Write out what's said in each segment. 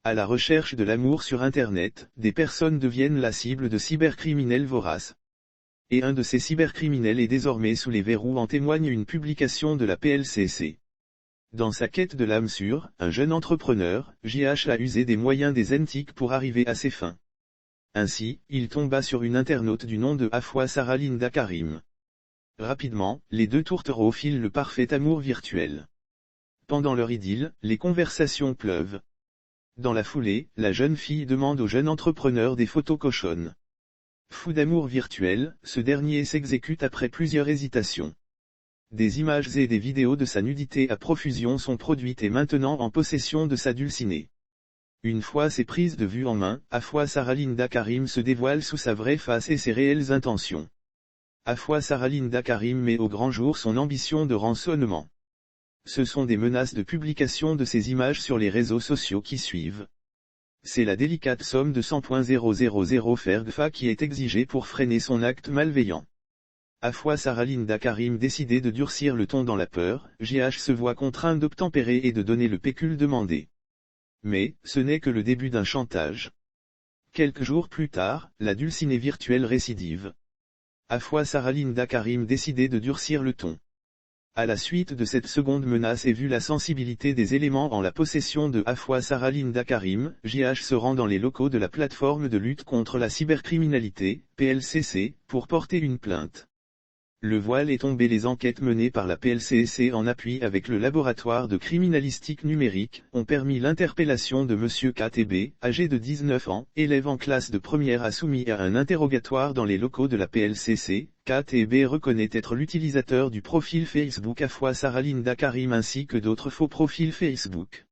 À la recherche de l'amour sur Internet, des personnes deviennent la cible de cybercriminels voraces. Et un de ces cybercriminels est désormais sous les verrous, en témoigne une publication de la PLCC. Dans sa quête de l'âme sûre, un jeune entrepreneur, JH, a usé des moyens des antiques pour arriver à ses fins. Ainsi, il tomba sur une internaute du nom de Afwa Sarah Linda Karim. Rapidement, les deux tourtereaux filent le parfait amour virtuel. Pendant leur idylle, les conversations pleuvent. Dans la foulée, la jeune fille demande au jeune entrepreneur des photos cochonnes. Fou d'amour virtuel, ce dernier s'exécute après plusieurs hésitations. Des images et des vidéos de sa nudité à profusion sont produites et maintenant en possession de sa dulcinée. Une fois ses prises de vue en main, Afwa Sarah Linda Karim se dévoile sous sa vraie face et ses réelles intentions. Afwa Sarah Linda Karim met au grand jour son ambition de rançonnement. Ce sont des menaces de publication de ces images sur les réseaux sociaux qui suivent. C'est la délicate somme de 100,000 FRGFA qui est exigée pour freiner son acte malveillant. Afwa Sarah Linda Karim, décidé de durcir le ton dans la peur, JH se voit contraint d'obtempérer et de donner le pécule demandé. Mais, ce n'est que le début d'un chantage. Quelques jours plus tard, la dulcinée virtuelle récidive. Afwa Sarah Linda Karim, décidé de durcir le ton. À la suite de cette seconde menace et vu la sensibilité des éléments en la possession de Afwa Sarah Linda Karim, JH se rend dans les locaux de la plateforme de lutte contre la cybercriminalité, PLCC, pour porter une plainte. Le voile est tombé. Les enquêtes menées par la PLCC en appui avec le laboratoire de criminalistique numérique, ont permis l'interpellation de Monsieur KTB, âgé de 19 ans, élève en classe de première, a soumis à un interrogatoire dans les locaux de la PLCC. KTB reconnaît être l'utilisateur du profil Facebook Afwa Sarah Linda Karim ainsi que d'autres faux profils Facebook.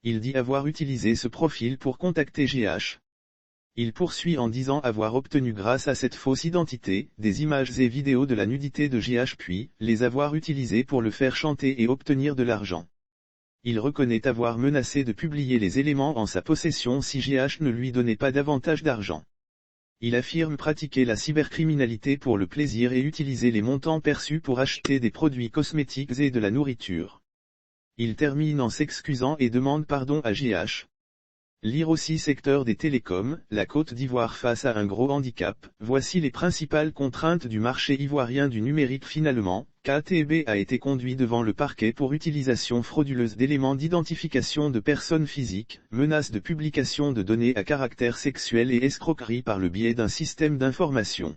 Il dit avoir utilisé ce profil pour contacter JH. Il poursuit en disant avoir obtenu grâce à cette fausse identité, des images et vidéos de la nudité de JH puis, les avoir utilisées pour le faire chanter et obtenir de l'argent. Il reconnaît avoir menacé de publier les éléments en sa possession si JH ne lui donnait pas davantage d'argent. Il affirme pratiquer la cybercriminalité pour le plaisir et utiliser les montants perçus pour acheter des produits cosmétiques et de la nourriture. Il termine en s'excusant et demande pardon à JH. Lire aussi secteur des télécoms, la Côte d'Ivoire face à un gros handicap, voici les principales contraintes du marché ivoirien du numérique. Finalement, KTB a été conduit devant le parquet pour utilisation frauduleuse d'éléments d'identification de personnes physiques, menace de publication de données à caractère sexuel et escroquerie par le biais d'un système d'information.